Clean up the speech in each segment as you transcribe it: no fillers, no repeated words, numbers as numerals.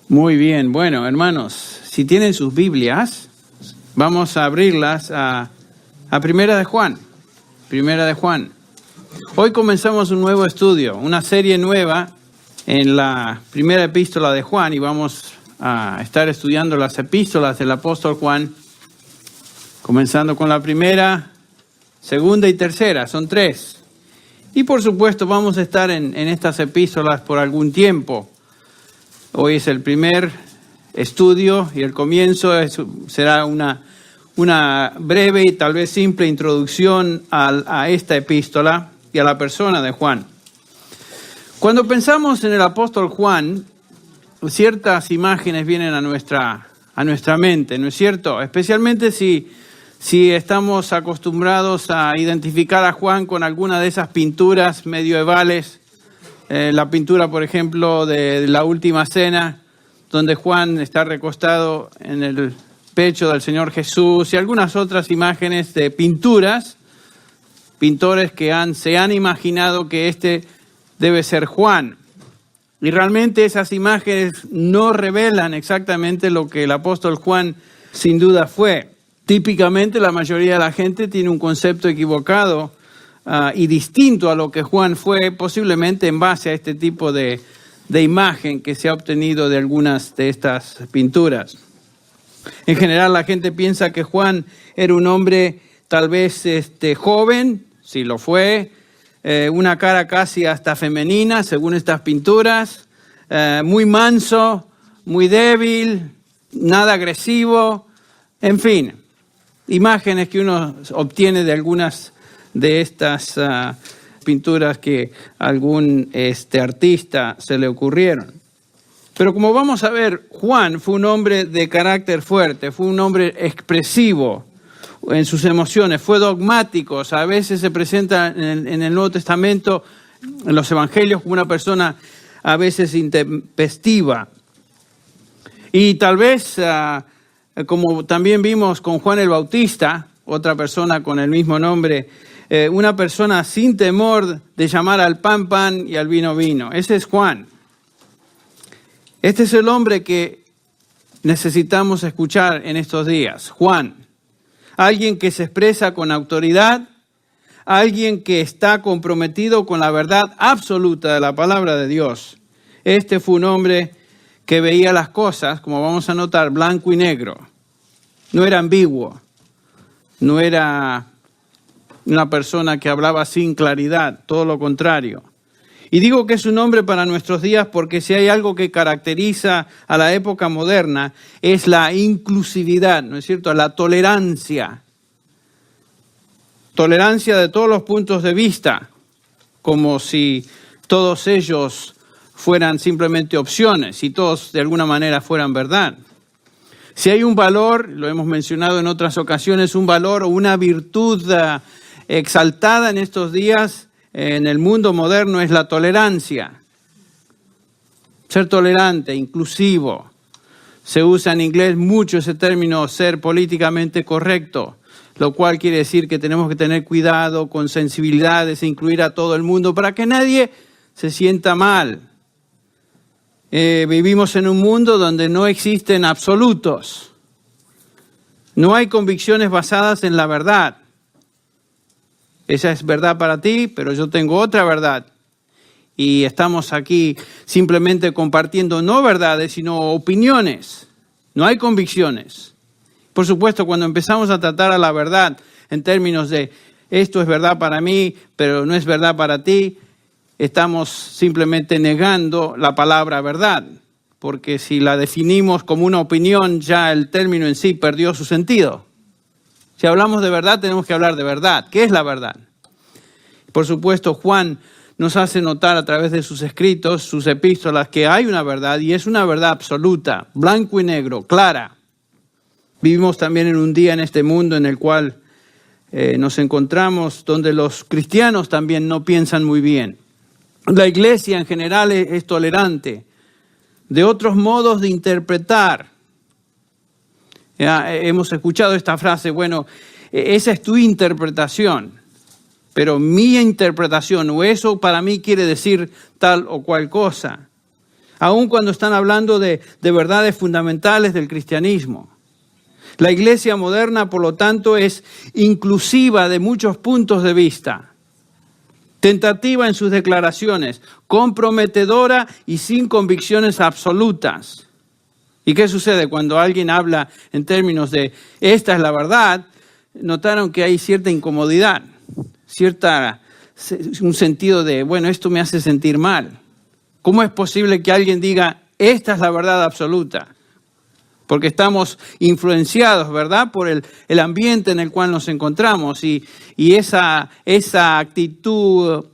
Muy bien, bueno, hermanos, si tienen sus Biblias, vamos a abrirlas a Primera de Juan. Primera de Juan. Hoy comenzamos un nuevo estudio, una serie nueva en la primera epístola de Juan y vamos a estar estudiando las epístolas del apóstol Juan, comenzando con la primera, segunda y tercera, son 3. Y por supuesto vamos a estar en estas epístolas por algún tiempo. Hoy es el primer estudio y el comienzo será una breve y tal vez simple introducción a esta epístola y a la persona de Juan. Cuando pensamos en el apóstol Juan, ciertas imágenes vienen a nuestra mente, ¿no es cierto? Especialmente si estamos acostumbrados a identificar a Juan con alguna de esas pinturas medievales. La pintura, por ejemplo, de la Última Cena, donde Juan está recostado en el pecho del Señor Jesús, y algunas otras imágenes de pintores que se han imaginado que este debe ser Juan. Y realmente esas imágenes no revelan exactamente lo que el apóstol Juan sin duda fue. Típicamente la mayoría de la gente tiene un concepto equivocado y distinto a lo que Juan fue, posiblemente en base a este tipo de imagen que se ha obtenido de algunas de estas pinturas. En general la gente piensa que Juan era un hombre tal vez joven, si lo fue, una cara casi hasta femenina según estas pinturas, muy manso, muy débil, nada agresivo, en fin, imágenes que uno obtiene de algunas de estas pinturas que a algún artista se le ocurrieron. Pero como vamos a ver, Juan fue un hombre de carácter fuerte, fue un hombre expresivo en sus emociones, fue dogmático, a veces se presenta en el Nuevo Testamento, en los Evangelios, como una persona a veces intempestiva. Y tal vez, como también vimos con Juan el Bautista, otra persona con el mismo nombre, una persona sin temor de llamar al pan, pan y al vino, vino. Ese es Juan. Este es el hombre que necesitamos escuchar en estos días. Juan, alguien que se expresa con autoridad, alguien que está comprometido con la verdad absoluta de la palabra de Dios. Este fue un hombre que veía las cosas, como vamos a notar, blanco y negro. No era ambiguo, no era una persona que hablaba sin claridad, todo lo contrario. Y digo que es un hombre para nuestros días porque si hay algo que caracteriza a la época moderna es la inclusividad, ¿no es cierto? La tolerancia. Tolerancia de todos los puntos de vista, como si todos ellos fueran simplemente opciones, si todos de alguna manera fueran verdad. Si hay un valor, lo hemos mencionado en otras ocasiones, un valor o una virtud exaltada en estos días en el mundo moderno es la tolerancia. Ser tolerante, inclusivo. Se usa en inglés mucho ese término, ser políticamente correcto, lo cual quiere decir que tenemos que tener cuidado con sensibilidades e incluir a todo el mundo para que nadie se sienta mal. Vivimos en un mundo donde no existen absolutos. No hay convicciones basadas en la verdad. Esa es verdad para ti, pero yo tengo otra verdad. Y estamos aquí simplemente compartiendo no verdades, sino opiniones. No hay convicciones. Por supuesto, cuando empezamos a tratar a la verdad en términos de esto es verdad para mí, pero no es verdad para ti, estamos simplemente negando la palabra verdad. Porque si la definimos como una opinión, ya el término en sí perdió su sentido. Si hablamos de verdad, tenemos que hablar de verdad. ¿Qué es la verdad? Por supuesto, Juan nos hace notar a través de sus escritos, sus epístolas, que hay una verdad y es una verdad absoluta, blanco y negro, clara. Vivimos también en un día en este mundo en el cual nos encontramos donde los cristianos también no piensan muy bien. La iglesia en general es tolerante de otros modos de interpretar. Hemos escuchado esta frase, bueno, esa es tu interpretación, pero mi interpretación o eso para mí quiere decir tal o cual cosa. aun cuando están hablando de verdades fundamentales del cristianismo. La iglesia moderna, por lo tanto, es inclusiva de muchos puntos de vista, tentativa en sus declaraciones, comprometedora y sin convicciones absolutas. ¿Y qué sucede cuando alguien habla en términos de esta es la verdad? Notaron que hay cierta incomodidad, un sentido de, bueno, esto me hace sentir mal. ¿Cómo es posible que alguien diga, esta es la verdad absoluta? Porque estamos influenciados, ¿verdad?, por el ambiente en el cual nos encontramos. Y esa actitud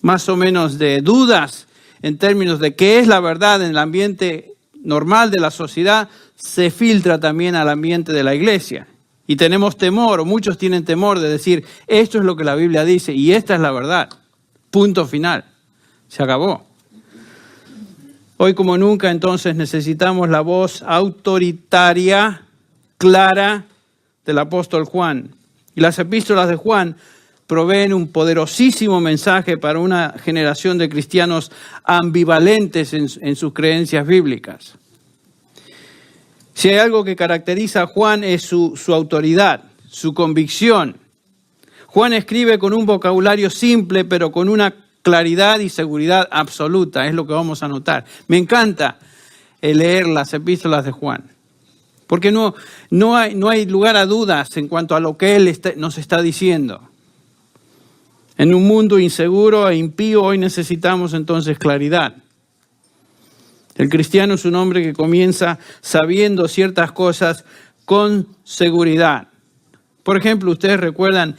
más o menos de dudas en términos de qué es la verdad en el ambiente normal de la sociedad, se filtra también al ambiente de la iglesia. Y tenemos temor, o muchos tienen temor de decir, esto es lo que la Biblia dice y esta es la verdad. Punto final. Se acabó. Hoy como nunca entonces necesitamos la voz autoritaria, clara del apóstol Juan. Y las epístolas de Juan proveen un poderosísimo mensaje para una generación de cristianos ambivalentes en sus creencias bíblicas. Si hay algo que caracteriza a Juan es su autoridad, su convicción. Juan escribe con un vocabulario simple, pero con una claridad y seguridad absoluta, es lo que vamos a notar. Me encanta leer las epístolas de Juan, porque no hay lugar a dudas en cuanto a lo que él nos está diciendo. En un mundo inseguro e impío, hoy necesitamos entonces claridad. El cristiano es un hombre que comienza sabiendo ciertas cosas con seguridad. Por ejemplo, ustedes recuerdan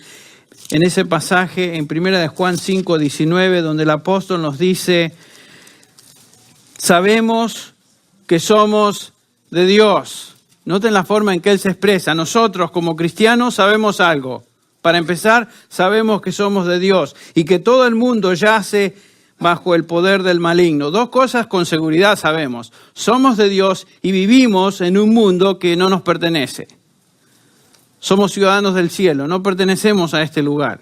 en ese pasaje en 1 de Juan 5:19, donde el apóstol nos dice, sabemos que somos de Dios. Noten la forma en que él se expresa. Nosotros como cristianos sabemos algo. Para empezar, sabemos que somos de Dios y que todo el mundo yace bajo el poder del maligno. Dos cosas con seguridad sabemos. Somos de Dios y vivimos en un mundo que no nos pertenece. Somos ciudadanos del cielo, no pertenecemos a este lugar.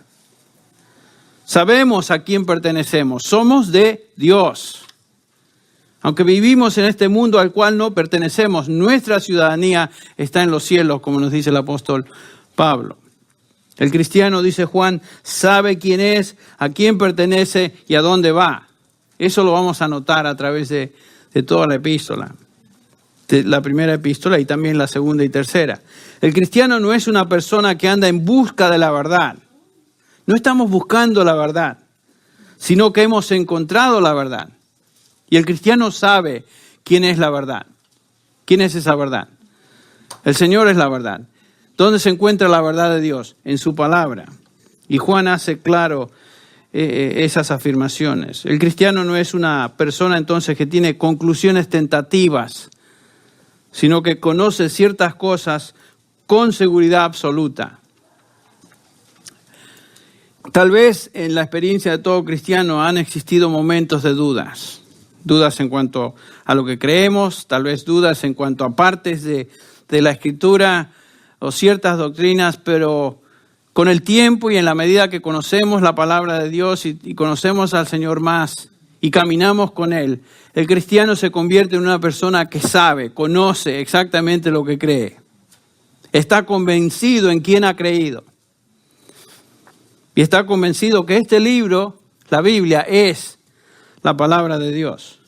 Sabemos a quién pertenecemos, somos de Dios. Aunque vivimos en este mundo al cual no pertenecemos, nuestra ciudadanía está en los cielos, como nos dice el apóstol Pablo. El cristiano, dice Juan, sabe quién es, a quién pertenece y a dónde va. Eso lo vamos a notar a través de toda la epístola. La primera epístola y también la segunda y tercera. El cristiano no es una persona que anda en busca de la verdad. No estamos buscando la verdad, sino que hemos encontrado la verdad. Y el cristiano sabe quién es la verdad. ¿Quién es esa verdad? El Señor es la verdad. ¿Dónde se encuentra la verdad de Dios? En su palabra. Y Juan hace claro esas afirmaciones. El cristiano no es una persona entonces que tiene conclusiones tentativas, sino que conoce ciertas cosas con seguridad absoluta. Tal vez en la experiencia de todo cristiano han existido momentos de dudas. Dudas en cuanto a lo que creemos, tal vez dudas en cuanto a partes de la Escritura o ciertas doctrinas, pero con el tiempo y en la medida que conocemos la palabra de Dios y conocemos al Señor más y caminamos con Él, el cristiano se convierte en una persona que sabe, conoce exactamente lo que cree. Está convencido en quién ha creído. Y está convencido que este libro, la Biblia, es la palabra de Dios.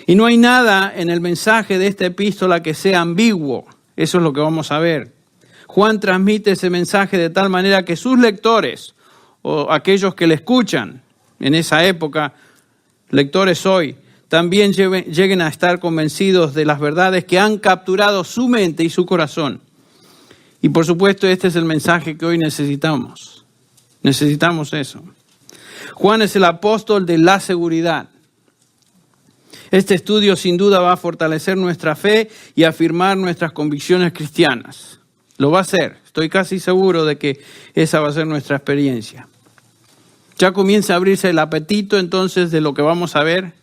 Y no hay nada en el mensaje de esta epístola que sea ambiguo. Eso es lo que vamos a ver. Juan transmite ese mensaje de tal manera que sus lectores, o aquellos que le escuchan en esa época, lectores hoy, también lleguen a estar convencidos de las verdades que han capturado su mente y su corazón. Y por supuesto, este es el mensaje que hoy necesitamos. Necesitamos eso. Juan es el apóstol de la seguridad. Este estudio sin duda va a fortalecer nuestra fe y afirmar nuestras convicciones cristianas. Lo va a hacer. Estoy casi seguro de que esa va a ser nuestra experiencia. Ya comienza a abrirse el apetito entonces de lo que vamos a ver.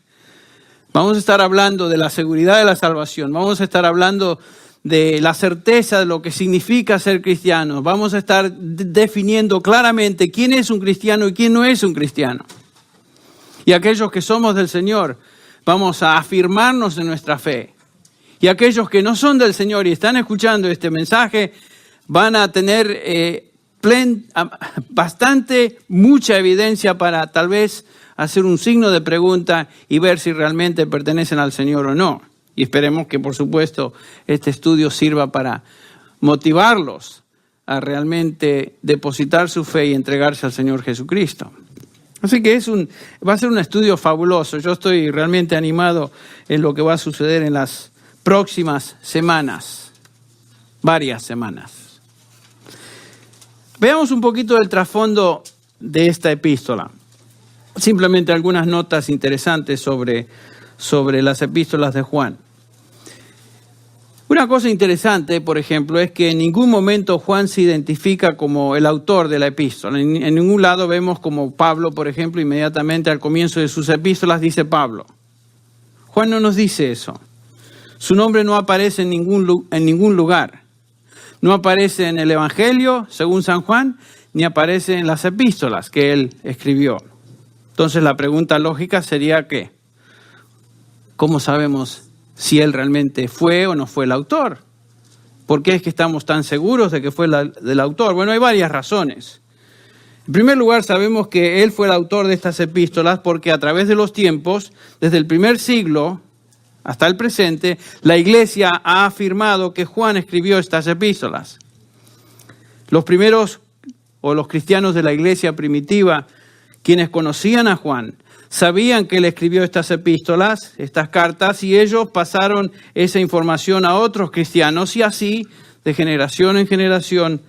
Vamos a estar hablando de la seguridad de la salvación. Vamos a estar hablando de la certeza de lo que significa ser cristiano. Vamos a estar definiendo claramente quién es un cristiano y quién no es un cristiano. Y aquellos que somos del Señor, vamos a afirmarnos en nuestra fe. Y aquellos que no son del Señor y están escuchando este mensaje van a tener mucha evidencia para tal vez hacer un signo de pregunta y ver si realmente pertenecen al Señor o no. Y esperemos que, por supuesto, este estudio sirva para motivarlos a realmente depositar su fe y entregarse al Señor Jesucristo. Así que va a ser un estudio fabuloso. Yo estoy realmente animado en lo que va a suceder en las próximas semanas, varias semanas. Veamos un poquito del trasfondo de esta epístola. Simplemente algunas notas interesantes sobre las epístolas de Juan. Una cosa interesante, por ejemplo, es que en ningún momento Juan se identifica como el autor de la epístola. En ningún lado vemos como Pablo, por ejemplo, inmediatamente al comienzo de sus epístolas dice Pablo. Juan no nos dice eso. Su nombre no aparece en ningún lugar. No aparece en el Evangelio, según San Juan, ni aparece en las epístolas que él escribió. Entonces la pregunta lógica sería que, ¿cómo sabemos si él realmente fue o no fue el autor? ¿Por qué es que estamos tan seguros de que fue del autor? Bueno, hay varias razones. En primer lugar, sabemos que él fue el autor de estas epístolas porque a través de los tiempos, desde el primer siglo hasta el presente, la Iglesia ha afirmado que Juan escribió estas epístolas. Los primeros, o los cristianos de la Iglesia primitiva, quienes conocían a Juan, sabían que él escribió estas epístolas, estas cartas, y ellos pasaron esa información a otros cristianos, y así, de generación en generación,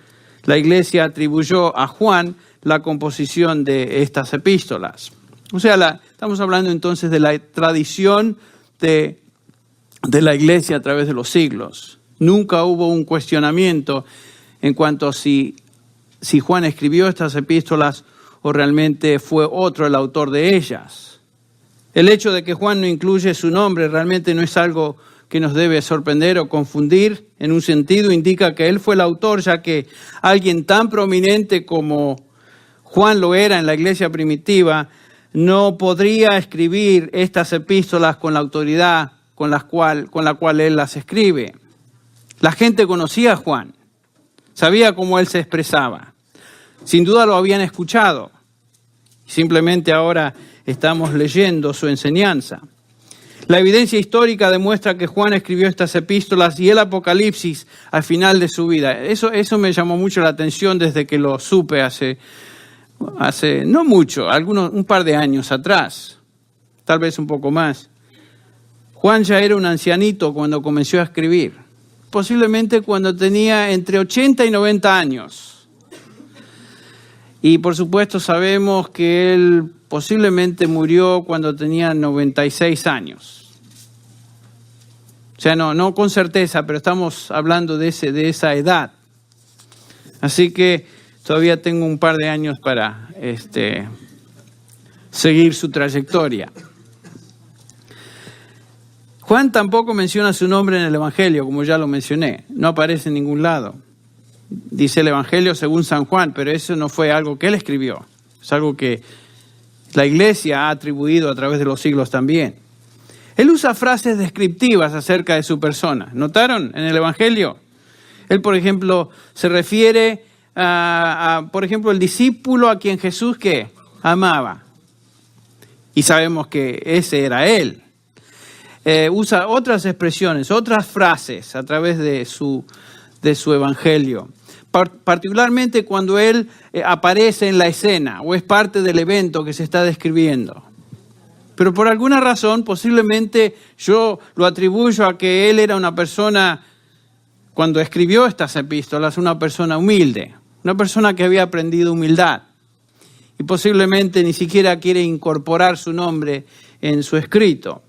la Iglesia atribuyó a Juan la composición de estas epístolas. O sea, estamos hablando entonces de la tradición de la Iglesia a través de los siglos. Nunca hubo un cuestionamiento en cuanto a si Juan escribió estas epístolas o realmente fue otro el autor de ellas. El hecho de que Juan no incluye su nombre realmente no es algo que nos debe sorprender o confundir. En un sentido indica que él fue el autor, ya que alguien tan prominente como Juan lo era en la iglesia primitiva no podría escribir estas epístolas con la autoridad con la cual él las escribe. La gente conocía a Juan, sabía cómo él se expresaba. Sin duda lo habían escuchado. Simplemente ahora estamos leyendo su enseñanza. La evidencia histórica demuestra que Juan escribió estas epístolas y el Apocalipsis al final de su vida. Eso me llamó mucho la atención desde que lo supe hace no mucho, un par de años atrás, tal vez un poco más. Juan ya era un ancianito cuando comenzó a escribir, posiblemente cuando tenía entre 80 y 90 años. Y por supuesto sabemos que él posiblemente murió cuando tenía 96 años. O sea, no con certeza, pero estamos hablando de esa edad. Así que todavía tengo un par de años para seguir su trayectoria. Juan tampoco menciona su nombre en el Evangelio, como ya lo mencioné. No aparece en ningún lado. Dice el Evangelio según San Juan, pero eso no fue algo que él escribió. Es algo que la Iglesia ha atribuido a través de los siglos también. Él usa frases descriptivas acerca de su persona. ¿Notaron en el Evangelio? Él, por ejemplo, se refiere por ejemplo, el discípulo a quien Jesús, ¿qué? Amaba. Y sabemos que ese era él. Usa otras expresiones, otras frases a través de su Evangelio. Particularmente cuando él aparece en la escena o es parte del evento que se está describiendo. Pero por alguna razón, posiblemente yo lo atribuyo a que él era una persona, cuando escribió estas epístolas, una persona humilde, una persona que había aprendido humildad. Y posiblemente ni siquiera quiere incorporar su nombre en su escrito.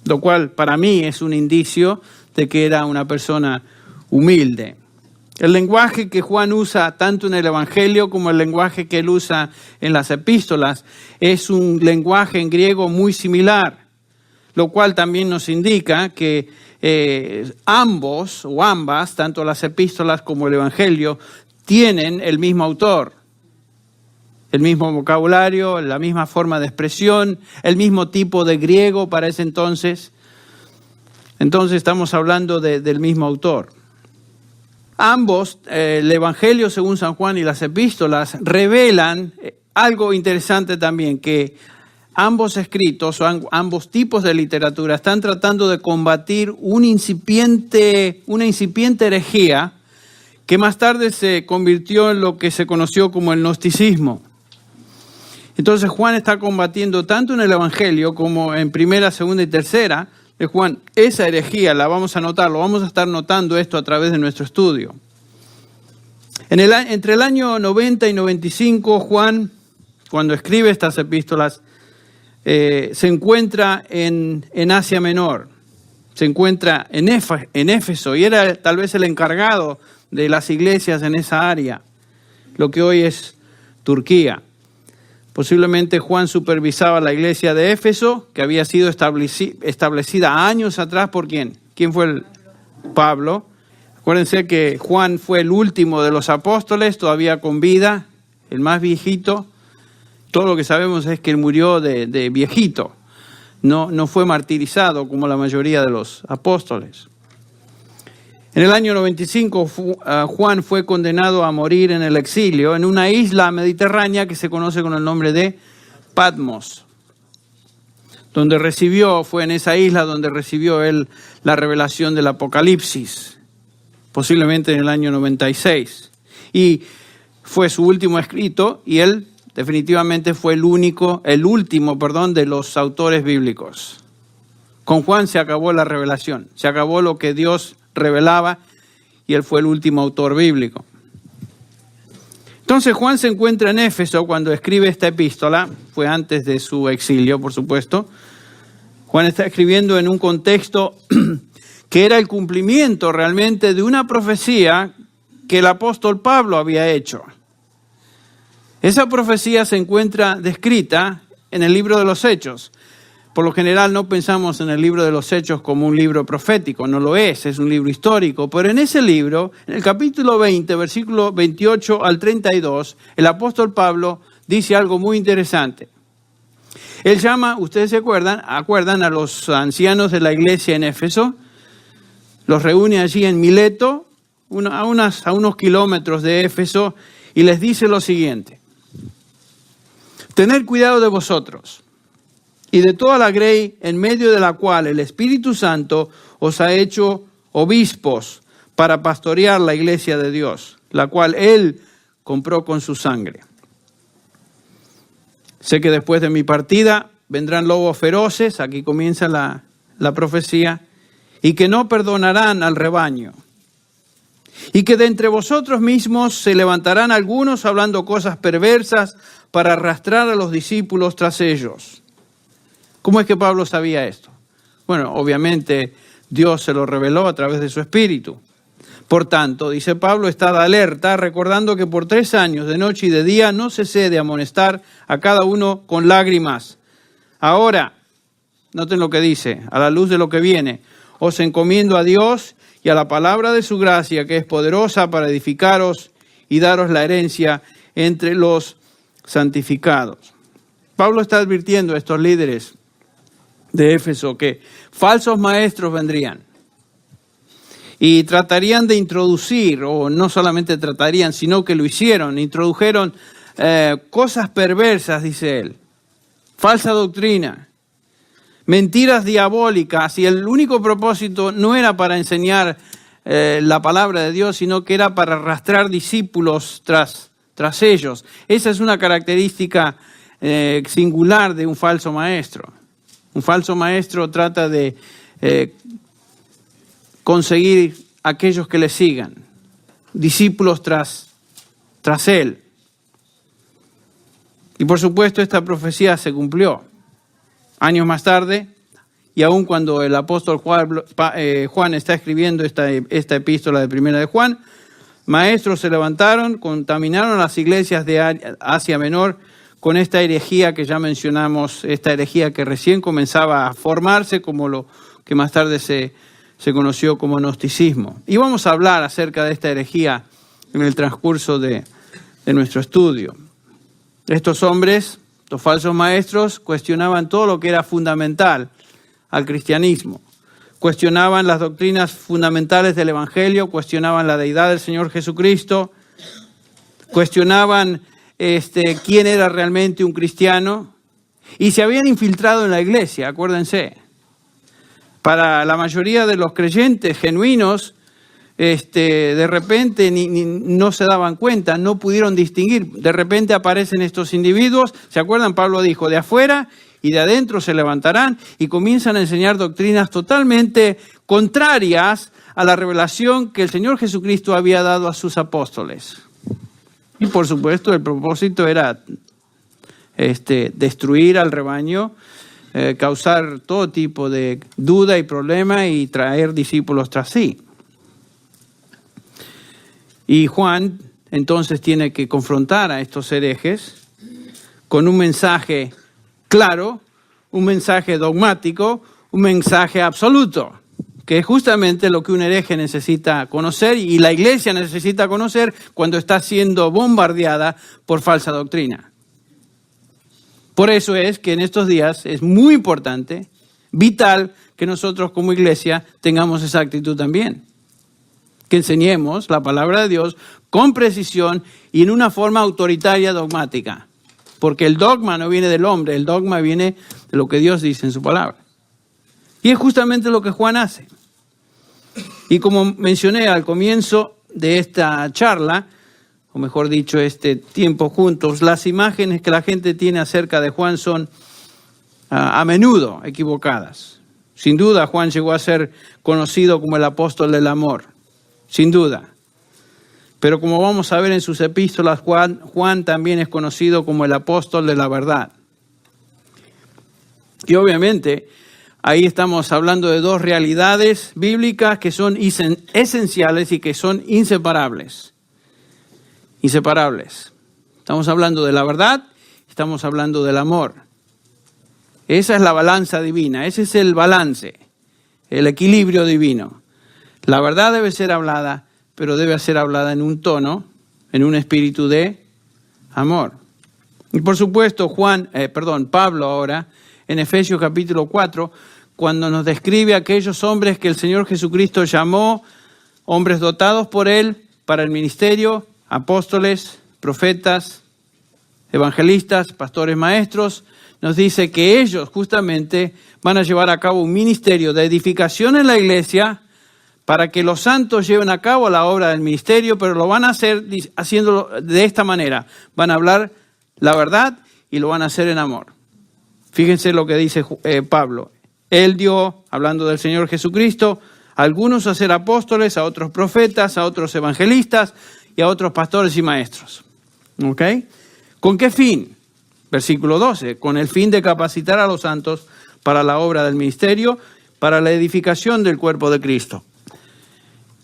Lo cual para mí es un indicio de que era una persona humilde. El lenguaje que Juan usa tanto en el Evangelio como el lenguaje que él usa en las epístolas es un lenguaje en griego muy similar, lo cual también nos indica que ambos o ambas, tanto las epístolas como el Evangelio, tienen el mismo autor. el mismo vocabulario, la misma forma de expresión, el mismo tipo de griego para ese entonces. Entonces estamos hablando del mismo autor. Ambos, el Evangelio según San Juan y las epístolas, revelan algo interesante también, que ambos escritos, o ambos tipos de literatura, están tratando de combatir una incipiente herejía que más tarde se convirtió en lo que se conoció como el gnosticismo. Entonces Juan está combatiendo tanto en el Evangelio como en primera, segunda y tercera de Juan esa herejía. La vamos a notar, lo vamos a estar notando esto a través de nuestro estudio. Entre el año 90 y 95, Juan, cuando escribe estas epístolas, se encuentra en Asia Menor, se encuentra en Éfeso, y era tal vez el encargado de las iglesias en esa área, lo que hoy es Turquía. Posiblemente Juan supervisaba la iglesia de Éfeso, que había sido establecida años atrás por ¿quién? ¿Quién fue Pablo? Acuérdense que Juan fue el último de los apóstoles, todavía con vida, el más viejito. Todo lo que sabemos es que él murió de viejito, no fue martirizado como la mayoría de los apóstoles. En el año 95, Juan fue condenado a morir en el exilio en una isla mediterránea que se conoce con el nombre de Patmos, fue en esa isla donde recibió él la revelación del Apocalipsis, posiblemente en el año 96. Y fue su último escrito, y él definitivamente fue el último de los autores bíblicos. Con Juan se acabó la revelación, se acabó lo que Dios revelaba, y él fue el último autor bíblico. Entonces Juan se encuentra en Éfeso cuando escribe esta epístola, fue antes de su exilio, por supuesto. Juan está escribiendo en un contexto que era el cumplimiento realmente de una profecía que el apóstol Pablo había hecho. Esa profecía se encuentra descrita en el libro de los Hechos. Por lo general no pensamos en el libro de los Hechos como un libro profético, no lo es un libro histórico, pero en ese libro, en el capítulo 20, versículo 28 al 32, el apóstol Pablo dice algo muy interesante. Él llama, ustedes se acuerdan a los ancianos de la iglesia en Éfeso, los reúne allí en Mileto, a unos kilómetros de Éfeso, y les dice lo siguiente: tened cuidado de vosotros y de toda la grey en medio de la cual el Espíritu Santo os ha hecho obispos para pastorear la iglesia de Dios, la cual Él compró con su sangre. Sé que después de mi partida vendrán lobos feroces, aquí comienza la profecía, y que no perdonarán al rebaño. Y que de entre vosotros mismos se levantarán algunos hablando cosas perversas para arrastrar a los discípulos tras ellos. ¿Cómo es que Pablo sabía esto? Bueno, obviamente Dios se lo reveló a través de su Espíritu. Por tanto, dice Pablo, estad alerta, recordando que por 3 años, de noche y de día, no cesé de amonestar a cada uno con lágrimas. Ahora, noten lo que dice, a la luz de lo que viene, os encomiendo a Dios y a la palabra de su gracia, que es poderosa para edificaros y daros la herencia entre los santificados. Pablo está advirtiendo a estos líderes de Éfeso que falsos maestros vendrían y tratarían de introducir, o no solamente tratarían, sino que lo hicieron, introdujeron cosas perversas, dice él, falsa doctrina, mentiras diabólicas, y el único propósito no era para enseñar la palabra de Dios, sino que era para arrastrar discípulos tras ellos. Esa es una característica singular de un falso maestro. Un falso maestro trata de conseguir aquellos que le sigan, discípulos tras él. Y por supuesto esta profecía se cumplió. Años más tarde, y aun cuando el apóstol Juan está escribiendo esta epístola de Primera de Juan, maestros se levantaron, contaminaron las iglesias de Asia Menor con esta herejía que ya mencionamos, esta herejía que recién comenzaba a formarse como lo que más tarde se conoció como gnosticismo. Y vamos a hablar acerca de esta herejía en el transcurso de nuestro estudio. Estos hombres, los falsos maestros, cuestionaban todo lo que era fundamental al cristianismo. Cuestionaban las doctrinas fundamentales del Evangelio, cuestionaban la deidad del Señor Jesucristo, cuestionaban quién era realmente un cristiano, y se habían infiltrado en la iglesia, acuérdense. Para la mayoría de los creyentes genuinos, de repente no se daban cuenta, no pudieron distinguir. De repente aparecen estos individuos, ¿se acuerdan? Pablo dijo, de afuera y de adentro se levantarán y comienzan a enseñar doctrinas totalmente contrarias a la revelación que el Señor Jesucristo había dado a sus apóstoles. Y por supuesto el propósito era destruir al rebaño, causar todo tipo de duda y problema y traer discípulos tras sí. Y Juan entonces tiene que confrontar a estos herejes con un mensaje claro, un mensaje dogmático, un mensaje absoluto, que es justamente lo que un hereje necesita conocer y la iglesia necesita conocer cuando está siendo bombardeada por falsa doctrina. Por eso es que en estos días es muy importante, vital, que nosotros como iglesia tengamos esa actitud también. Que enseñemos la palabra de Dios con precisión y en una forma autoritaria dogmática. Porque el dogma no viene del hombre, el dogma viene de lo que Dios dice en su palabra. Y es justamente lo que Juan hace. Y como mencioné al comienzo de esta charla, o mejor dicho, este tiempo juntos, las imágenes que la gente tiene acerca de Juan son a menudo equivocadas. Sin duda, Juan llegó a ser conocido como el apóstol del amor, sin duda. Pero como vamos a ver en sus epístolas, Juan también es conocido como el apóstol de la verdad. Y obviamente, ahí estamos hablando de dos realidades bíblicas que son esenciales y que son inseparables. Inseparables. Estamos hablando de la verdad, estamos hablando del amor. Esa es la balanza divina, ese es el balance, el equilibrio divino. La verdad debe ser hablada, pero debe ser hablada en un tono, en un espíritu de amor. Y por supuesto, Pablo ahora, en Efesios capítulo 4, cuando nos describe a aquellos hombres que el Señor Jesucristo llamó, hombres dotados por Él para el ministerio, apóstoles, profetas, evangelistas, pastores, maestros, nos dice que ellos justamente van a llevar a cabo un ministerio de edificación en la iglesia para que los santos lleven a cabo la obra del ministerio, pero lo van a hacer haciéndolo de esta manera. Van a hablar la verdad y lo van a hacer en amor. Fíjense lo que dice Pablo. Él dio, hablando del Señor Jesucristo, a algunos a ser apóstoles, a otros profetas, a otros evangelistas y a otros pastores y maestros. ¿Ok? ¿Con qué fin? Versículo 12. Con el fin de capacitar a los santos para la obra del ministerio, para la edificación del cuerpo de Cristo.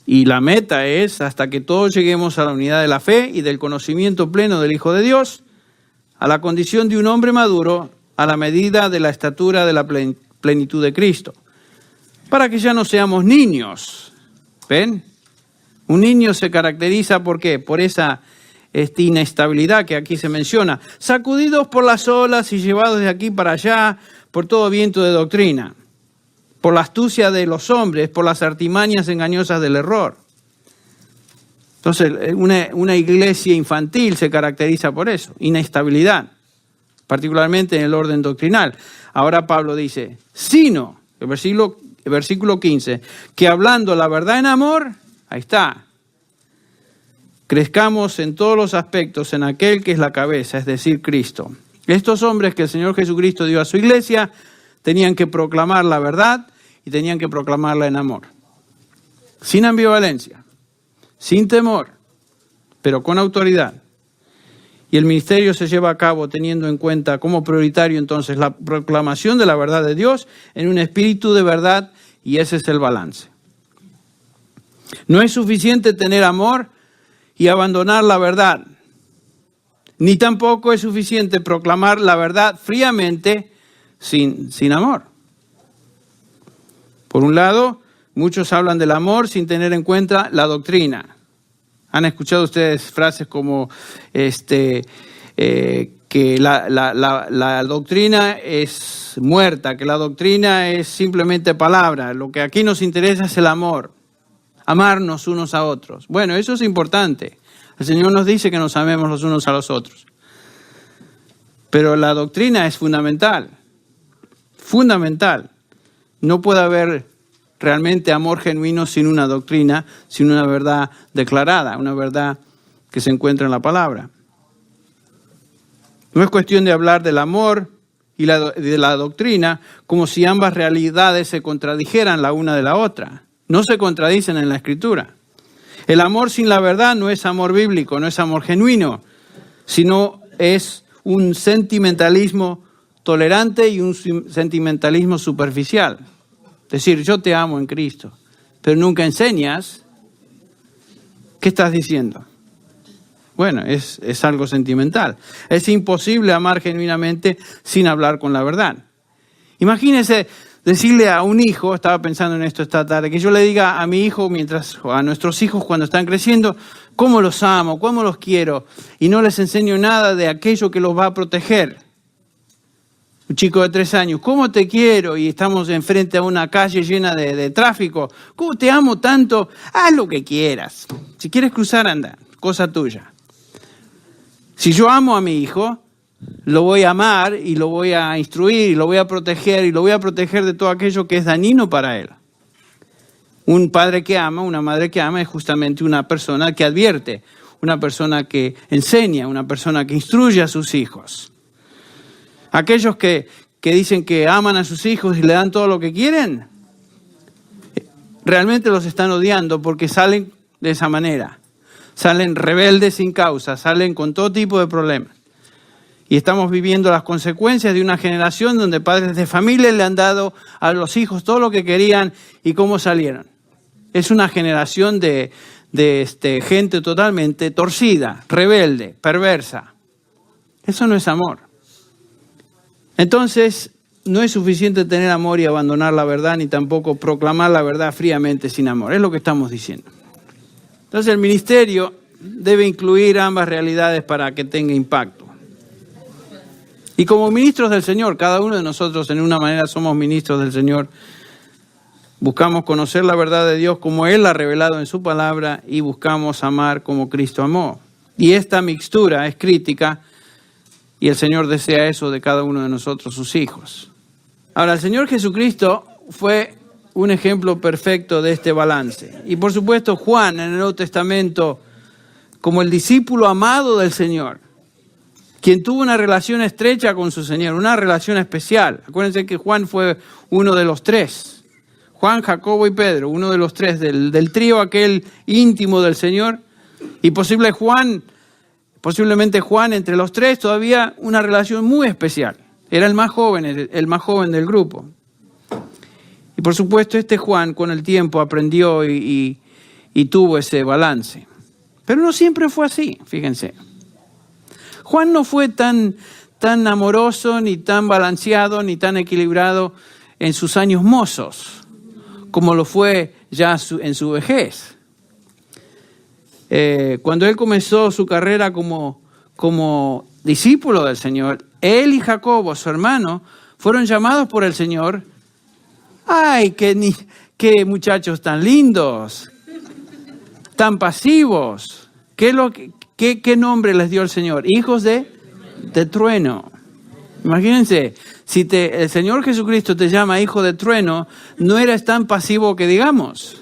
Y la meta es hasta que todos lleguemos a la unidad de la fe y del conocimiento pleno del Hijo de Dios, a la condición de un hombre maduro, a la medida de la estatura de la plenitud de Cristo. Para que ya no seamos niños. ¿Ven? Un niño se caracteriza ¿por qué? Por esa inestabilidad que aquí se menciona. Sacudidos por las olas y llevados de aquí para allá por todo viento de doctrina. Por la astucia de los hombres, por las artimañas engañosas del error. Entonces, una iglesia infantil se caracteriza por eso, inestabilidad, particularmente en el orden doctrinal. Ahora Pablo dice, sino, el versículo 15, que hablando la verdad en amor, ahí está, crezcamos en todos los aspectos en aquel que es la cabeza, es decir, Cristo. Estos hombres que el Señor Jesucristo dio a su iglesia tenían que proclamar la verdad y tenían que proclamarla en amor. Sin ambivalencia, sin temor, pero con autoridad. Y el ministerio se lleva a cabo teniendo en cuenta como prioritario entonces la proclamación de la verdad de Dios en un espíritu de verdad, y ese es el balance. No es suficiente tener amor y abandonar la verdad, ni tampoco es suficiente proclamar la verdad fríamente sin amor. Por un lado, muchos hablan del amor sin tener en cuenta la doctrina. ¿Han escuchado ustedes frases como que la doctrina es muerta, que la doctrina es simplemente palabra. Lo que aquí nos interesa es el amor, amarnos unos a otros. Bueno, eso es importante. El Señor nos dice que nos amemos los unos a los otros. Pero la doctrina es fundamental, fundamental. No puede haber realmente amor genuino sin una doctrina, sin una verdad declarada, una verdad que se encuentra en la palabra. No es cuestión de hablar del amor y de la doctrina como si ambas realidades se contradijeran la una de la otra. No se contradicen en la Escritura. El amor sin la verdad no es amor bíblico, no es amor genuino, sino es un sentimentalismo tolerante y un sentimentalismo superficial. Es decir, yo te amo en Cristo, pero nunca enseñas. ¿Qué estás diciendo? Bueno, es algo sentimental. Es imposible amar genuinamente sin hablar con la verdad. Imagínense decirle a un hijo, estaba pensando en esto esta tarde, que yo le diga a mi hijo, o a nuestros hijos cuando están creciendo, cómo los amo, cómo los quiero, y no les enseño nada de aquello que los va a proteger. Un chico de 3 años, ¿cómo te quiero? Y estamos enfrente a una calle llena de tráfico. ¿Cómo te amo tanto? Haz lo que quieras. Si quieres cruzar, anda, cosa tuya. Si yo amo a mi hijo, lo voy a amar y lo voy a instruir y lo voy a proteger y lo voy a proteger de todo aquello que es dañino para él. Un padre que ama, una madre que ama es justamente una persona que advierte, una persona que enseña, una persona que instruye a sus hijos. Aquellos que dicen que aman a sus hijos y le dan todo lo que quieren, realmente los están odiando porque salen de esa manera. Salen rebeldes sin causa, salen con todo tipo de problemas. Y estamos viviendo las consecuencias de una generación donde padres de familia le han dado a los hijos todo lo que querían y cómo salieron. Es una generación de gente totalmente torcida, rebelde, perversa. Eso no es amor. Entonces, no es suficiente tener amor y abandonar la verdad, ni tampoco proclamar la verdad fríamente sin amor. Es lo que estamos diciendo. Entonces, el ministerio debe incluir ambas realidades para que tenga impacto. Y como ministros del Señor, cada uno de nosotros en una manera somos ministros del Señor. Buscamos conocer la verdad de Dios como Él la ha revelado en su palabra y buscamos amar como Cristo amó. Y esta mixtura es crítica y el Señor desea eso de cada uno de nosotros, sus hijos. Ahora, el Señor Jesucristo fue un ejemplo perfecto de este balance. Y por supuesto, Juan en el Nuevo Testamento, como el discípulo amado del Señor, quien tuvo una relación estrecha con su Señor, una relación especial. Acuérdense que Juan fue uno de los 3. Juan, Jacobo y Pedro, uno de los 3 del trío aquel íntimo del Señor. Y posiblemente Juan entre los 3 todavía una relación muy especial. Era el más joven del grupo. Y por supuesto este Juan con el tiempo aprendió y tuvo ese balance. Pero no siempre fue así, fíjense. Juan no fue tan amoroso, ni tan balanceado, ni tan equilibrado en sus años mozos, como lo fue ya en su vejez. Cuando él comenzó su carrera como discípulo del Señor, él y Jacobo, su hermano, fueron llamados por el Señor. ¡Ay, qué muchachos tan lindos! Tan pasivos. ¿Qué nombre les dio el Señor? Hijos de trueno. Imagínense, si el Señor Jesucristo te llama hijo de trueno, no eres tan pasivo que digamos.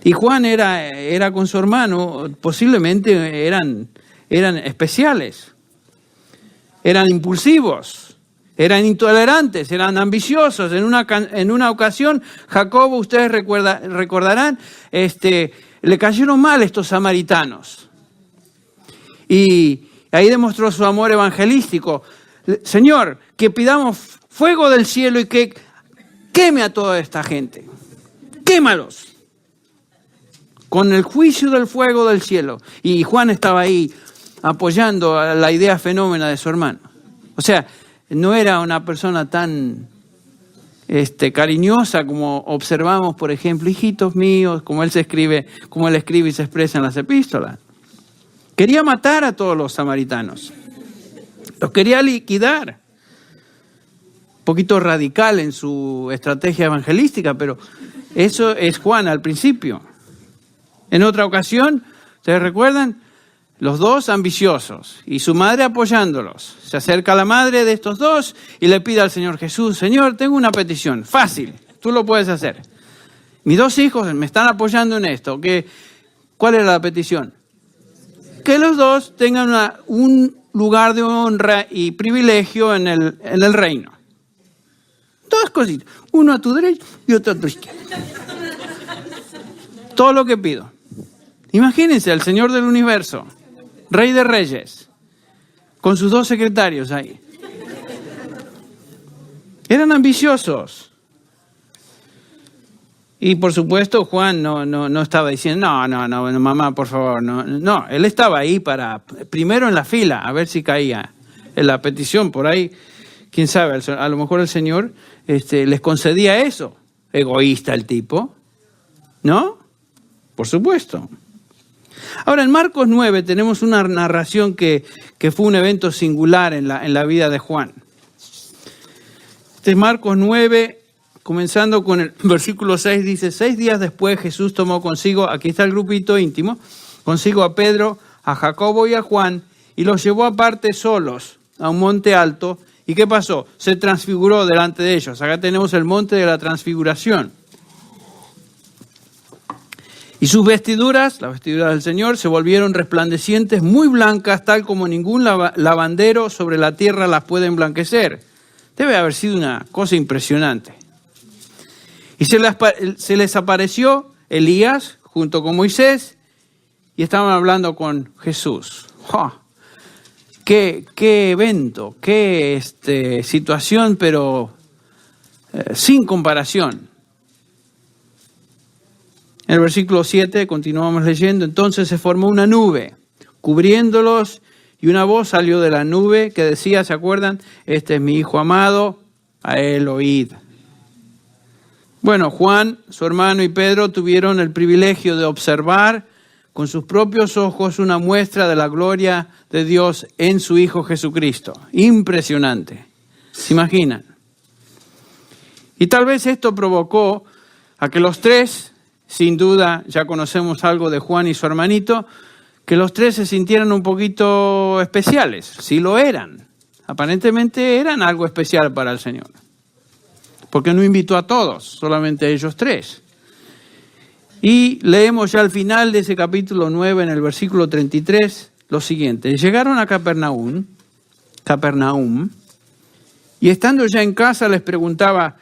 Y Juan era con su hermano, posiblemente eran especiales, eran impulsivos, eran intolerantes, eran ambiciosos. En una ocasión, Jacobo, ustedes recordarán, le cayeron mal estos samaritanos. Y ahí demostró su amor evangelístico. Señor, que pidamos fuego del cielo y que queme a toda esta gente. Quémalos. Con el juicio del fuego del cielo. Y Juan estaba ahí apoyando a la idea fenómena de su hermano. O sea, no era una persona tan cariñosa como observamos, por ejemplo, hijitos míos, como él escribe y se expresa en las epístolas. Quería matar a todos los samaritanos. Los quería liquidar. Un poquito radical en su estrategia evangelística, pero eso es Juan al principio. En otra ocasión, ¿ustedes recuerdan? Los dos ambiciosos y su madre apoyándolos. Se acerca la madre de estos dos y le pide al Señor Jesús: Señor, tengo una petición, fácil, tú lo puedes hacer. Mis dos hijos me están apoyando en esto. ¿Cuál era la petición? Que los dos tengan un lugar de honra y privilegio en el reino. Dos cositas, uno a tu derecha y otro a tu izquierda. Todo lo que pido. Imagínense al Señor del universo, Rey de Reyes, con sus dos secretarios ahí. Eran ambiciosos. Y por supuesto Juan no estaba diciendo, no, mamá, por favor, no. Él estaba ahí primero en la fila, a ver si caía en la petición. Por ahí, quién sabe, a lo mejor el Señor les concedía eso. Egoísta el tipo, ¿no? Por supuesto. Ahora, en Marcos 9 tenemos una narración que fue un evento singular en la vida de Juan. Este es Marcos 9, comenzando con el versículo 6, dice: 6 días después Jesús tomó consigo, aquí está el grupito íntimo, consigo a Pedro, a Jacobo y a Juan, y los llevó aparte solos a un monte alto. ¿Y qué pasó? Se transfiguró delante de ellos. Acá tenemos el monte de la transfiguración. Y sus vestiduras, las vestiduras del Señor, se volvieron resplandecientes, muy blancas, tal como ningún lavandero sobre la tierra las puede emblanquecer. Debe haber sido una cosa impresionante. Y se les apareció Elías junto con Moisés y estaban hablando con Jesús. ¡Oh! Qué evento, qué situación, pero sin comparación. En el versículo 7, continuamos leyendo: entonces se formó una nube cubriéndolos y una voz salió de la nube que decía, ¿se acuerdan? Este es mi Hijo amado, a él oíd. Bueno, Juan, su hermano y Pedro tuvieron el privilegio de observar con sus propios ojos una muestra de la gloria de Dios en su Hijo Jesucristo. Impresionante. ¿Se imaginan? Y tal vez esto provocó a que los tres, sin duda ya conocemos algo de Juan y su hermanito, que los tres se sintieran un poquito especiales. Sí lo eran. Aparentemente eran algo especial para el Señor. Porque no invitó a todos, solamente a ellos tres. Y leemos ya al final de ese capítulo 9, en el versículo 33, lo siguiente: llegaron a Capernaum, y estando ya en casa les preguntaba,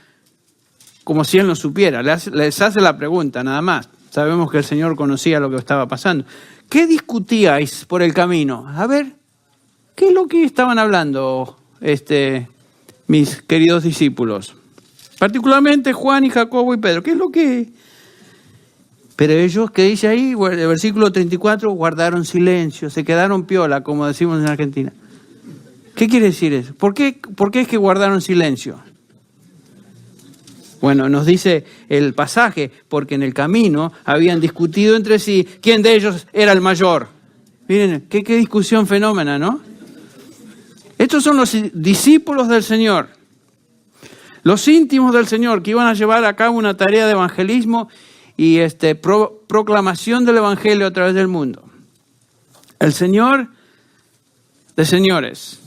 como si él no supiera, les hace la pregunta nada más. Sabemos que el Señor conocía lo que estaba pasando. ¿Qué discutíais por el camino? A ver, ¿qué es lo que estaban hablando mis queridos discípulos? Particularmente Juan y Jacobo y Pedro. ¿Qué es lo que...? Pero ellos, ¿qué dice ahí? El versículo 34, guardaron silencio, se quedaron piola, como decimos en Argentina. ¿Qué quiere decir eso? ¿Por qué es que guardaron silencio? Bueno, nos dice el pasaje, porque en el camino habían discutido entre sí quién de ellos era el mayor. Miren, qué discusión fenómena, ¿no? Estos son los discípulos del Señor, los íntimos del Señor, que iban a llevar a cabo una tarea de evangelismo y proclamación del Evangelio a través del mundo. El Señor de señores,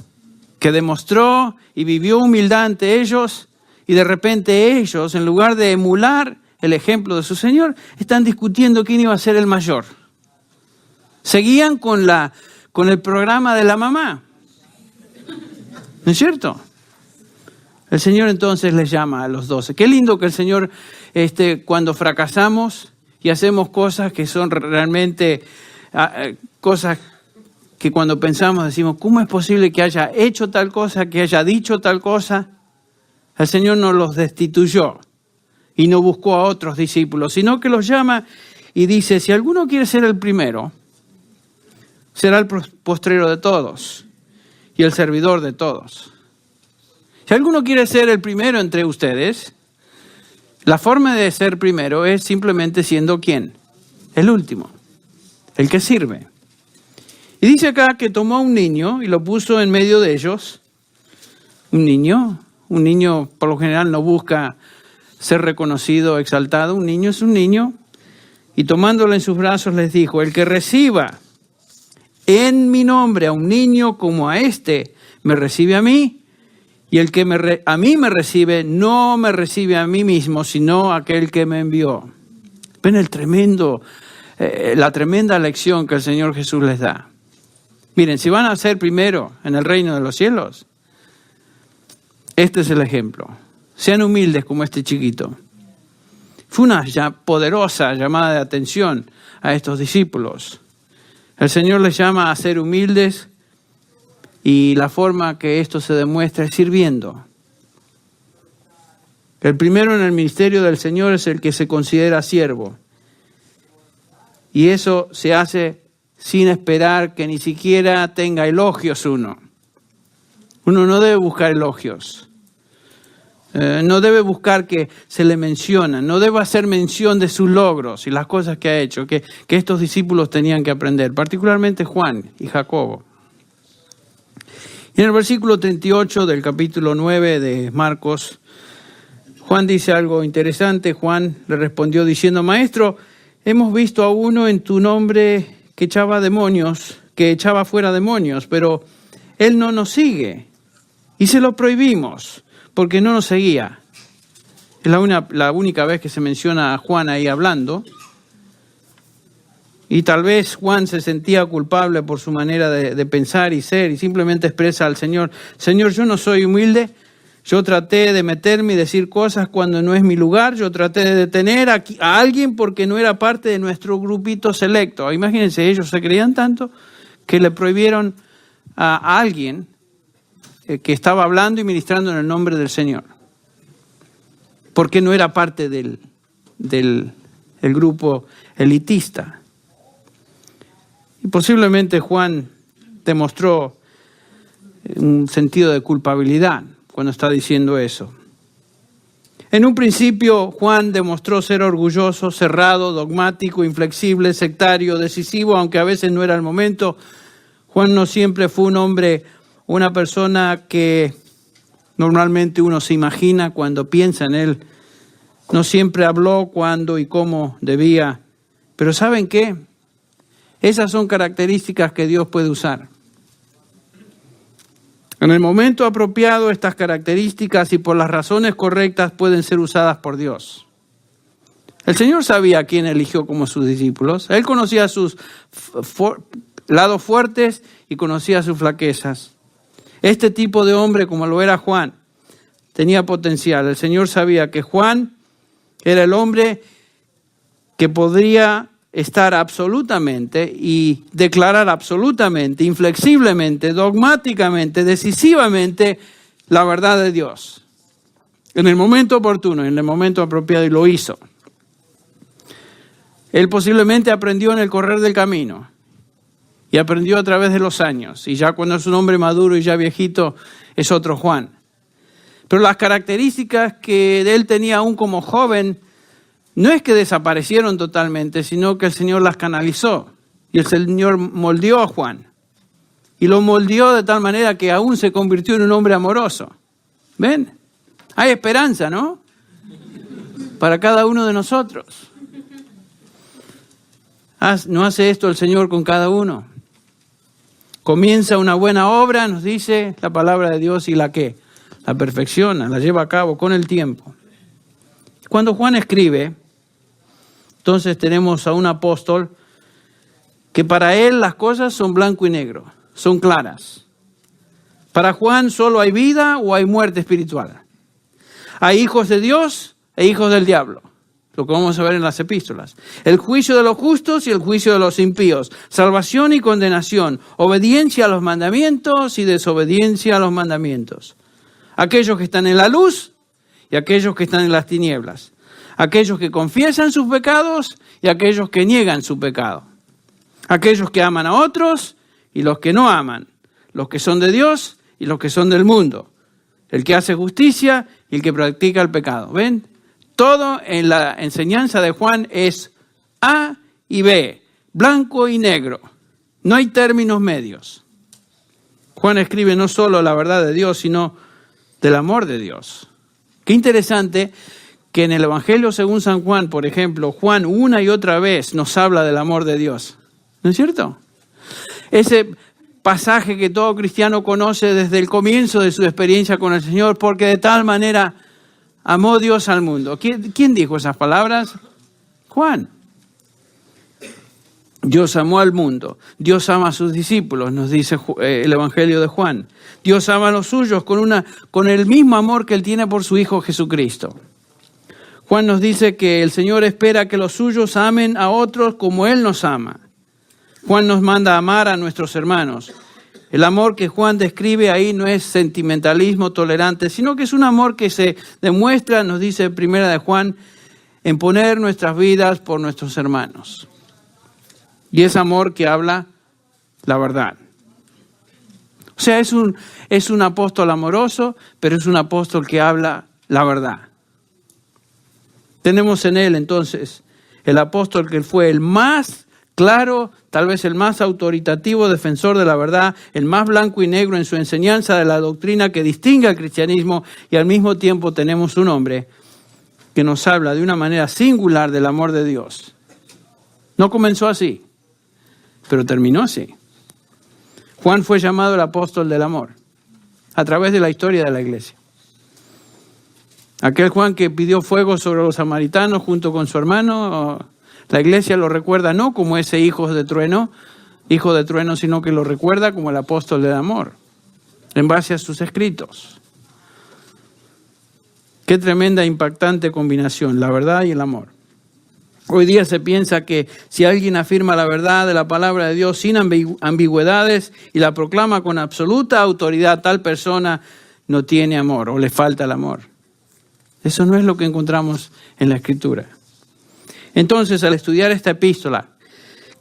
que demostró y vivió humildad ante ellos, y de repente ellos, en lugar de emular el ejemplo de su Señor, están discutiendo quién iba a ser el mayor. Seguían con el programa de la mamá. ¿No es cierto? El Señor entonces les llama a los 12. Qué lindo que el Señor, cuando fracasamos y hacemos cosas que son realmente cosas que cuando pensamos decimos, ¿cómo es posible que haya hecho tal cosa, que haya dicho tal cosa? El Señor no los destituyó y no buscó a otros discípulos, sino que los llama y dice, si alguno quiere ser el primero, será el postrero de todos y el servidor de todos. Si alguno quiere ser el primero entre ustedes, la forma de ser primero es simplemente siendo ¿quién? El último, el que sirve. Y dice acá que tomó a un niño y lo puso en medio de ellos. Un niño por lo general no busca ser reconocido, exaltado. Un niño es un niño. Y tomándolo en sus brazos les dijo, el que reciba en mi nombre a un niño como a este, me recibe a mí. Y el que a mí me recibe, no me recibe a mí mismo, sino aquel que me envió. Ven la tremenda lección que el Señor Jesús les da. Miren, si van a ser primero en el reino de los cielos, este es el ejemplo. Sean humildes como este chiquito. Fue una poderosa llamada de atención a estos discípulos. El Señor les llama a ser humildes y la forma que esto se demuestra es sirviendo. El primero en el ministerio del Señor es el que se considera siervo. Y eso se hace sin esperar que ni siquiera tenga elogios uno. Uno no debe buscar elogios. No debe buscar que se le mencionen. No debe hacer mención de sus logros y las cosas que ha hecho, que estos discípulos tenían que aprender, particularmente Juan y Jacobo. Y en el versículo 38 del capítulo 9 de Marcos, Juan dice algo interesante. Juan le respondió diciendo, Maestro, hemos visto a uno en tu nombre que echaba fuera demonios, pero él no nos sigue y se lo prohibimos porque no nos seguía. Es la única vez que se menciona a Juan ahí hablando. Y tal vez Juan se sentía culpable por su manera de pensar y ser y simplemente expresa al Señor, Señor, yo no soy humilde, yo traté de meterme y decir cosas cuando no es mi lugar, yo traté de detener a alguien porque no era parte de nuestro grupito selecto. Imagínense, ellos se creían tanto que le prohibieron a alguien que estaba hablando y ministrando en el nombre del Señor, porque no era parte del grupo elitista. Y posiblemente Juan demostró un sentido de culpabilidad cuando está diciendo eso. En un principio, Juan demostró ser orgulloso, cerrado, dogmático, inflexible, sectario, decisivo, aunque a veces no era el momento. Juan no siempre fue un hombre, una persona que normalmente uno se imagina cuando piensa en él. No siempre habló cuándo y cómo debía. Pero ¿saben qué? Esas son características que Dios puede usar. En el momento apropiado, estas características y por las razones correctas pueden ser usadas por Dios. El Señor sabía a quién eligió como sus discípulos. Él conocía sus lados fuertes y conocía sus flaquezas. Este tipo de hombre, como lo era Juan, tenía potencial. El Señor sabía que Juan era el hombre que podría estar absolutamente y declarar absolutamente, inflexiblemente, dogmáticamente, decisivamente la verdad de Dios. En el momento oportuno, en el momento apropiado, y lo hizo. Él posiblemente aprendió en el correr del camino y aprendió a través de los años. Y ya cuando es un hombre maduro y ya viejito, es otro Juan. Pero las características que él tenía aún como joven no es que desaparecieron totalmente, sino que el Señor las canalizó. Y el Señor moldeó a Juan. Y lo moldeó de tal manera que aún se convirtió en un hombre amoroso. ¿Ven? Hay esperanza, ¿no? Para cada uno de nosotros. ¿No hace esto el Señor con cada uno? Comienza una buena obra, nos dice la palabra de Dios, y la perfecciona, la lleva a cabo con el tiempo. Cuando Juan escribe, entonces tenemos a un apóstol que para él las cosas son blanco y negro, son claras. Para Juan solo hay vida o hay muerte espiritual. Hay hijos de Dios e hijos del diablo, lo que vamos a ver en las epístolas. El juicio de los justos y el juicio de los impíos. Salvación y condenación. Obediencia a los mandamientos y desobediencia a los mandamientos. Aquellos que están en la luz y aquellos que están en las tinieblas. Aquellos que confiesan sus pecados y aquellos que niegan su pecado. Aquellos que aman a otros y los que no aman. Los que son de Dios y los que son del mundo. El que hace justicia y el que practica el pecado. ¿Ven? Todo en la enseñanza de Juan es A y B, blanco y negro. No hay términos medios. Juan escribe no solo la verdad de Dios, sino del amor de Dios. Qué interesante que en el Evangelio según San Juan, por ejemplo, Juan una y otra vez nos habla del amor de Dios. ¿No es cierto? Ese pasaje que todo cristiano conoce desde el comienzo de su experiencia con el Señor, porque de tal manera amó Dios al mundo. ¿Quién dijo esas palabras? Juan. Dios amó al mundo. Dios ama a sus discípulos, nos dice el Evangelio de Juan. Dios ama a los suyos con el mismo amor que Él tiene por su Hijo Jesucristo. Juan nos dice que el Señor espera que los suyos amen a otros como Él nos ama. Juan nos manda a amar a nuestros hermanos. El amor que Juan describe ahí no es sentimentalismo tolerante, sino que es un amor que se demuestra, nos dice Primera de Juan, en poner nuestras vidas por nuestros hermanos. Y es amor que habla la verdad. O sea, es un apóstol amoroso, pero es un apóstol que habla la verdad. Tenemos en él entonces el apóstol que fue el más claro, tal vez el más autoritativo defensor de la verdad, el más blanco y negro en su enseñanza de la doctrina que distingue al cristianismo, y al mismo tiempo tenemos un hombre que nos habla de una manera singular del amor de Dios. No comenzó así, pero terminó así. Juan fue llamado el apóstol del amor a través de la historia de la iglesia. Aquel Juan que pidió fuego sobre los samaritanos junto con su hermano, la iglesia lo recuerda no como ese hijo de trueno, sino que lo recuerda como el apóstol del amor, en base a sus escritos. Qué tremenda, impactante combinación, la verdad y el amor. Hoy día se piensa que si alguien afirma la verdad de la palabra de Dios sin ambigüedades y la proclama con absoluta autoridad, tal persona no tiene amor o le falta el amor. Eso no es lo que encontramos en la Escritura. Entonces, al estudiar esta epístola,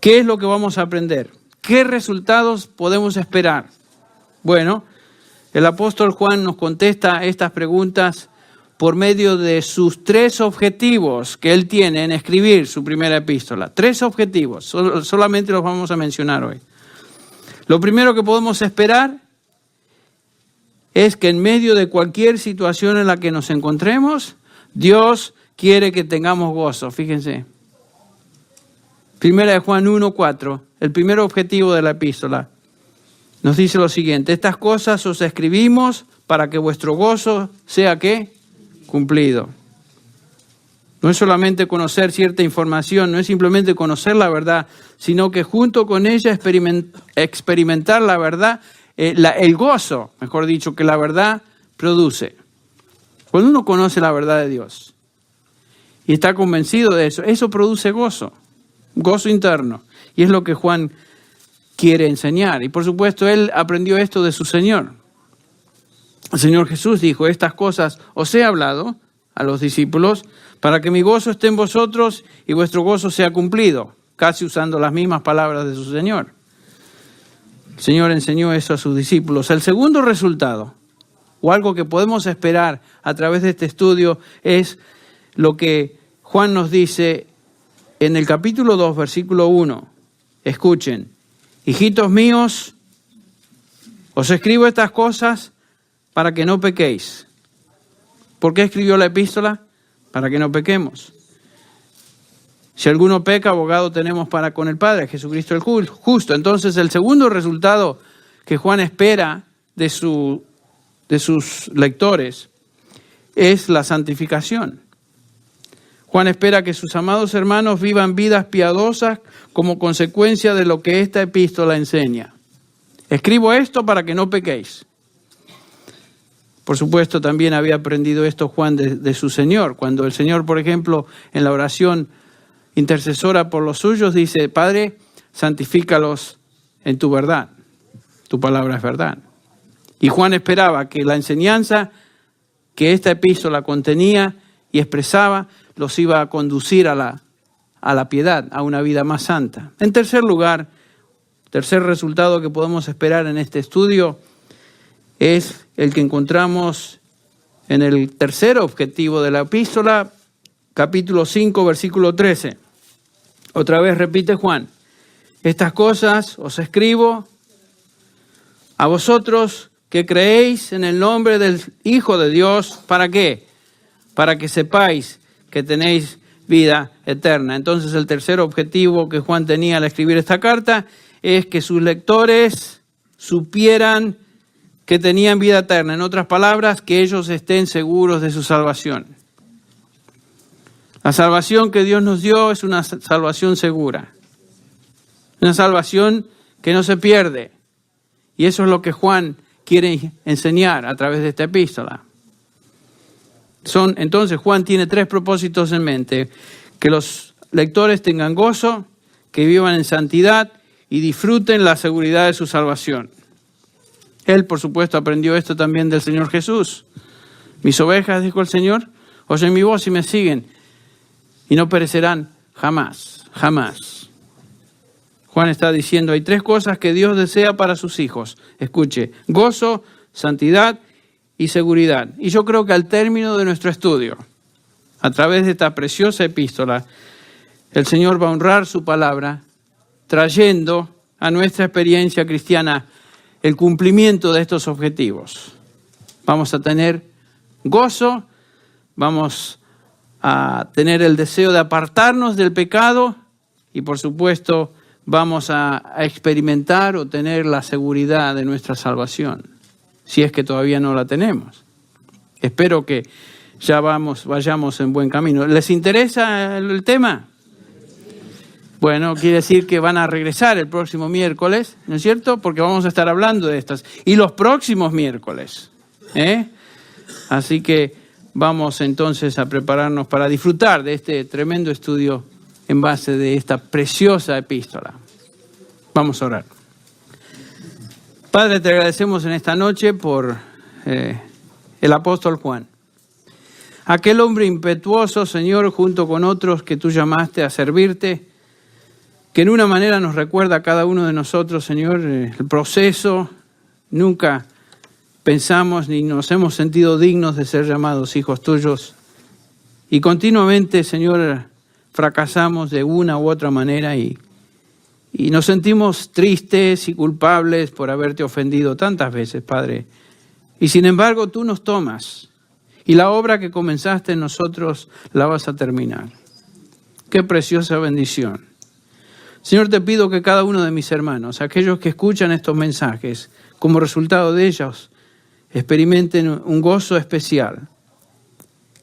¿qué es lo que vamos a aprender? ¿Qué resultados podemos esperar? Bueno, el apóstol Juan nos contesta estas preguntas por medio de sus 3 objetivos que él tiene en escribir su primera epístola. 3 objetivos, solamente los vamos a mencionar hoy. Lo primero que podemos esperar es que en medio de cualquier situación en la que nos encontremos, Dios quiere que tengamos gozo. Fíjense. Primera de Juan 1:4, el primer objetivo de la epístola, nos dice lo siguiente: estas cosas os escribimos para que vuestro gozo sea ¿qué? Cumplido. No es solamente conocer cierta información, no es simplemente conocer la verdad, sino que junto con ella experimentar la verdad, el gozo, mejor dicho, que la verdad produce. Cuando uno conoce la verdad de Dios y está convencido de eso, eso produce gozo interno. Y es lo que Juan quiere enseñar. Y por supuesto, él aprendió esto de su Señor. El Señor Jesús dijo: estas cosas os he hablado a los discípulos para que mi gozo esté en vosotros y vuestro gozo sea cumplido. Casi usando las mismas palabras de su Señor. El Señor enseñó eso a sus discípulos. El segundo resultado, o algo que podemos esperar a través de este estudio, es lo que Juan nos dice en el capítulo 2, versículo 1. Escuchen: hijitos míos, os escribo estas cosas para que no pequéis. ¿Por qué escribió la epístola? Para que no pequemos. Si alguno peca, abogado tenemos para con el Padre, Jesucristo el justo. Entonces, el segundo resultado que Juan espera de sus lectores es la santificación. Juan espera que sus amados hermanos vivan vidas piadosas como consecuencia de lo que esta epístola enseña. Escribo esto para que no pequéis. Por supuesto, también había aprendido esto Juan de su Señor. Cuando el Señor, por ejemplo, en la oración intercesora por los suyos, dice: Padre, santifícalos en tu verdad. Tu palabra es verdad. Y Juan esperaba que la enseñanza que esta epístola contenía y expresaba los iba a conducir a la piedad, a una vida más santa. En tercer lugar, tercer resultado que podemos esperar en este estudio es el que encontramos en el tercer objetivo de la epístola, capítulo 5, versículo 13. Otra vez repite Juan: Estas cosas os escribo a vosotros que creéis en el nombre del Hijo de Dios. ¿Para qué? Para que sepáis que tenéis vida eterna. Entonces el tercer objetivo que Juan tenía al escribir esta carta es que sus lectores supieran que tenían vida eterna. En otras palabras, que ellos estén seguros de su salvación. La salvación que Dios nos dio es una salvación segura. Una salvación que no se pierde. Y eso es lo que Juan quiere enseñar a través de esta epístola. Entonces Juan tiene tres propósitos en mente: que los lectores tengan gozo, que vivan en santidad y disfruten la seguridad de su salvación. Él, por supuesto, aprendió esto también del Señor Jesús. Mis ovejas, dijo el Señor, oyen mi voz y me siguen, y no perecerán jamás, jamás. Juan está diciendo, hay tres cosas que Dios desea para sus hijos. Escuche, gozo, santidad y seguridad. Y yo creo que al término de nuestro estudio, a través de esta preciosa epístola, el Señor va a honrar su palabra, trayendo a nuestra experiencia cristiana el cumplimiento de estos objetivos. Vamos a tener gozo, vamos a tener el deseo de apartarnos del pecado y, por supuesto, vamos a experimentar o tener la seguridad de nuestra salvación, si es que todavía no la tenemos. Espero que ya vayamos en buen camino. ¿Les interesa el tema? Bueno, quiere decir que van a regresar el próximo miércoles, ¿no es cierto? Porque vamos a estar hablando de estas. Y los próximos miércoles. Así que vamos entonces a prepararnos para disfrutar de este tremendo estudio en base de esta preciosa epístola. Vamos a orar. Padre, te agradecemos en esta noche por el apóstol Juan. Aquel hombre impetuoso, Señor, junto con otros que tú llamaste a servirte, que en una manera nos recuerda a cada uno de nosotros, Señor, el proceso. Nunca pensamos ni nos hemos sentido dignos de ser llamados hijos tuyos. Y continuamente, Señor, fracasamos de una u otra manera y nos sentimos tristes y culpables por haberte ofendido tantas veces, Padre. Y sin embargo, tú nos tomas y la obra que comenzaste en nosotros la vas a terminar. Qué preciosa bendición. Señor, te pido que cada uno de mis hermanos, aquellos que escuchan estos mensajes, como resultado de ellos, experimenten un gozo especial.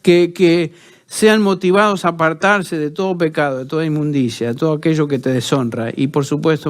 Que sean motivados a apartarse de todo pecado, de toda inmundicia, de todo aquello que te deshonra. Y por supuesto,